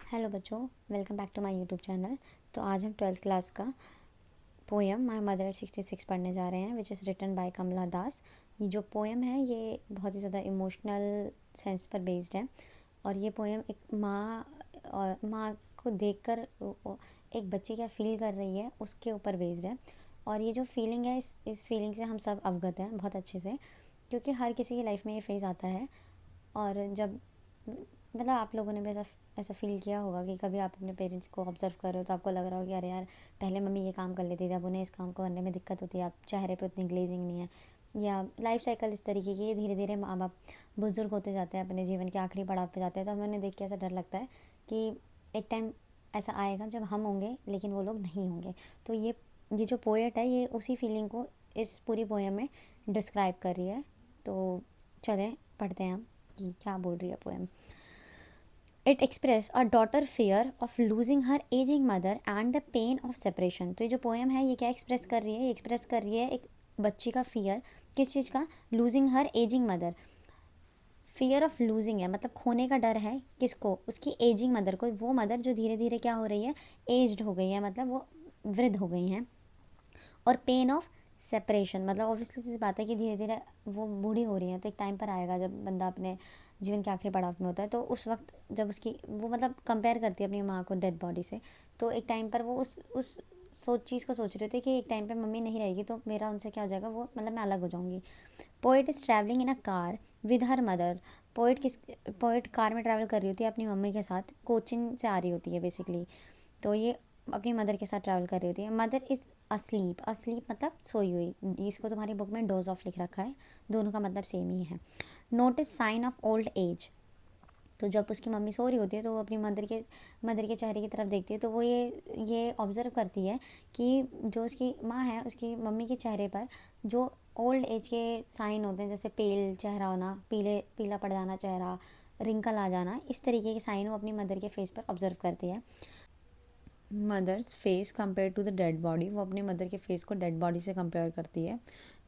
Hello बच्चों, welcome back to my YouTube channel. तो आज हम 12th क्लास का पोएम माय मदर एट 66 पढ़ने जा रहे हैं, विच इज़ रिटन बाय कमला दास। ये जो पोएम है ये बहुत ही ज़्यादा इमोशनल सेंस पर बेस्ड है। और ये पोएम एक माँ को देखकर एक बच्ची क्या फील कर रही है उसके ऊपर बेस्ड है। और ये जो फीलिंग है इस फीलिंग से हम सब अवगत हैं बहुत अच्छे से, क्योंकि हर किसी की लाइफ में ये फेज़ आता है। और जब मतलब आप लोगों ने भी ऐसा ऐसा फील किया होगा कि कभी आप अपने पेरेंट्स को ऑब्जर्व कर रहे हो तो आपको लग रहा हो कि अरे यार, पहले मम्मी ये काम कर लेती थी, अब उन्हें इस काम को करने में दिक्कत होती है, अब चेहरे पे उतनी ग्लेजिंग नहीं है। या लाइफ साइकिल इस तरीके की धीरे धीरे माँ बाप बुजुर्ग होते जाते हैं, अपने जीवन के आखिरी पड़ाव पे जाते हैं। तो हमें उन्हें देख के ऐसा डर लगता है कि एक टाइम ऐसा आएगा जब हम होंगे लेकिन वो लोग नहीं होंगे। तो ये जो पोएट है ये उसी फीलिंग को इस पूरी पोएम में डिस्क्राइब कर रही है। तो चलें पढ़ते हैं हम कि क्या बोल रही है poem. It express a daughter fair of losing her ageing mother and the pain of separation. तो ये जो पोएम है ये क्या एक्सप्रेस कर रही है? ये एक्सप्रेस कर रही है एक बच्ची का फियर, किस चीज़ का? Losing her ageing mother. Fear of losing है मतलब खोने का डर है, किसको? उसकी एजिंग मदर को। वो मदर जो धीरे धीरे क्या हो रही है, एज्ड हो गई है, मतलब वो वृद्ध हो गई हैं। और पेन ऑफ सेपरेशन मतलब ऑब्वियसली सी बात है कि धीरे धीरे वो बूढ़ी हो रही है। तो एक टाइम पर आएगा जब बंदा अपने जीवन के आखिरी पड़ाव में होता है, तो उस वक्त जब उसकी वो मतलब कंपेयर करती है अपनी माँ को डेड बॉडी से। तो एक टाइम पर वो उस चीज़ को सोच रही थी कि एक टाइम पे मम्मी नहीं रहेगी तो मेरा उनसे क्या हो जाएगा, वो मतलब मैं अलग हो जाऊँगी। Poet is travelling in a car with her mother. Poet car में ट्रैवल कर रही होती है अपनी मम्मी के साथ, कोचिंग से आ रही होती है बेसिकली। तो ये अपनी मदर के साथ ट्रैवल कर रही होती है। मदर इज़ अस्लीप, अस्लीप मतलब सोई हुई। इसको तुम्हारी बुक में डोज ऑफ लिख रखा है, दोनों का मतलब सेम ही है। Notice sign of old age. तो जब उसकी मम्मी सो रही होती है तो वो अपनी मदर के चेहरे की तरफ देखती है, तो वो ये ऑब्ज़र्व करती है कि जो उसकी माँ है उसकी मम्मी के चेहरे पर जो ओल्ड एज के साइन होते हैं, जैसे पेल चेहरा होना, पीला पड़ जाना चेहरा, रिंकल आ जाना, इस तरीके के साइन वो अपनी मदर के फेस पर ऑब्जर्व करती है। Mother's face compare to the dead body, वो अपने मदर के फेस को डेड बॉडी से कंपेयर करती है।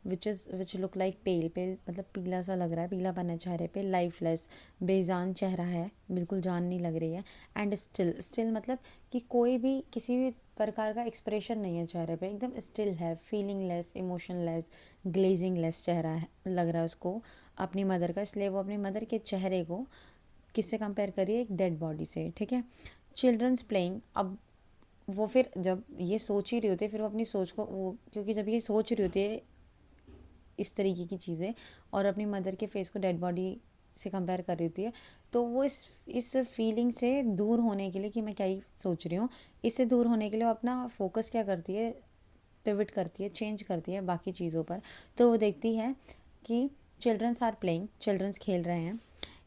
विच लुक लाइक पेल, पेल मतलब पीला सा लग रहा है, पीलापन है चेहरे पे। लाइफलेस, बेजान चेहरा है, बिल्कुल जान नहीं लग रही है। एंड स्टिल, स्टिल मतलब कि कोई भी किसी भी प्रकार का एक्सप्रेशन नहीं है चेहरे पे, एकदम स्टिल है, feeling less, emotion less, glazing less चेहरा है, लग रहा है उसको अपनी मदर का। इसलिए वो अपनी मदर के चेहरे को किससे कंपेयर करिए? एक डेड बॉडी से, ठीक है। चिल्ड्रंस प्लेइंग, अब वो फिर जब ये सोच ही रही होती है, फिर वो अपनी सोच को वो, क्योंकि जब ये सोच रही होती है इस तरीके की चीज़ें और अपनी मदर के फेस को डेड बॉडी से कंपेयर कर रही होती है, तो वो इस फीलिंग से दूर होने के लिए कि मैं क्या ही सोच रही हूँ, इससे दूर होने के लिए वो अपना फोकस क्या करती है, पिवट करती है, चेंज करती है बाकी चीज़ों पर। तो वो देखती है कि चिल्ड्रंस आर प्लेइंग, चिल्ड्रंस खेल रहे हैं।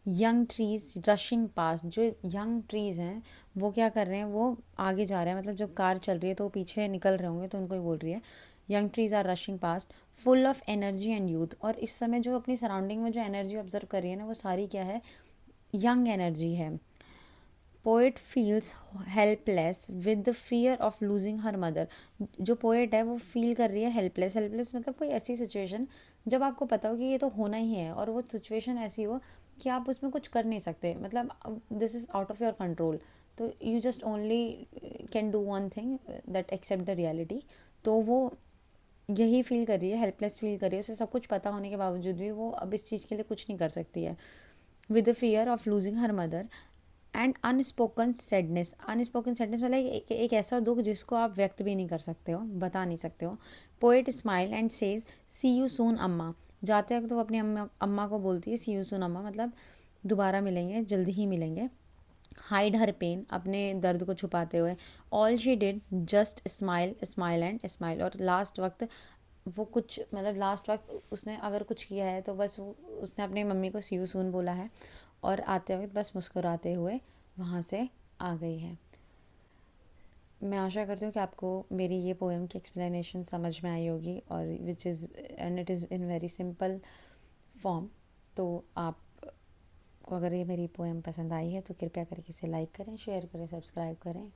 यंग ट्रीज रशिंग पास, जो यंग ट्रीज हैं वो क्या कर रहे हैं, वो आगे जा रहे हैं, मतलब जब कार चल रही है तो वो पीछे निकल रहे होंगे, तो उनको ही बोल रही है। Young trees are rushing past full of energy and youth. और इस समय जो अपनी सराउंडिंग में जो एनर्जी ऑब्जर्व कर रही है ना, वो सारी क्या है? यंग एनर्जी है। Poet feels helpless with the fear of losing her mother. जो पोएट है वो फील कर रही है हेल्पलेस, हेल्पलेस मतलब कोई ऐसी सिचुएशन जब आपको पता हो कि ये तो होना ही है, और वो सिचुएशन ऐसी हो कि आप उसमें कुछ कर नहीं सकते, मतलब this is out of your control. तो you just only can do one thing that accept the reality. तो वो यही फील कर रही है, हेल्पलेस फील कर रही है। उसे सब कुछ पता होने के बावजूद भी वो अब इस चीज़ के लिए कुछ नहीं कर सकती है। With the fear of losing her mother and unspoken sadness. Unspoken sadness मतलब एक ऐसा दुख जिसको आप व्यक्त भी नहीं कर सकते हो, बता नहीं सकते हो। Poet smile and says see you soon amma. जाते वक्त तो अपनी अम्मा को बोलती है सी यू सून अम्मा, मतलब दोबारा मिलेंगे, जल्दी ही मिलेंगे। हाइड हर पेन, अपने दर्द को छुपाते हुए। All she did just smile, smile and smile. और लास्ट वक्त वो कुछ मतलब लास्ट वक्त उसने अगर कुछ किया है तो बस वो उसने अपनी मम्मी को सी यू सून बोला है, और आते वक्त बस मुस्कुराते हुए वहाँ से आ गई है। मैं आशा करती हूँ कि आपको मेरी ये पोएम की एक्सप्लेनेशन समझ में आई होगी, और which is and it is in very simple form. तो आपको अगर ये मेरी पोएम पसंद आई है तो कृपया करके इसे लाइक करें, शेयर करें, सब्सक्राइब करें।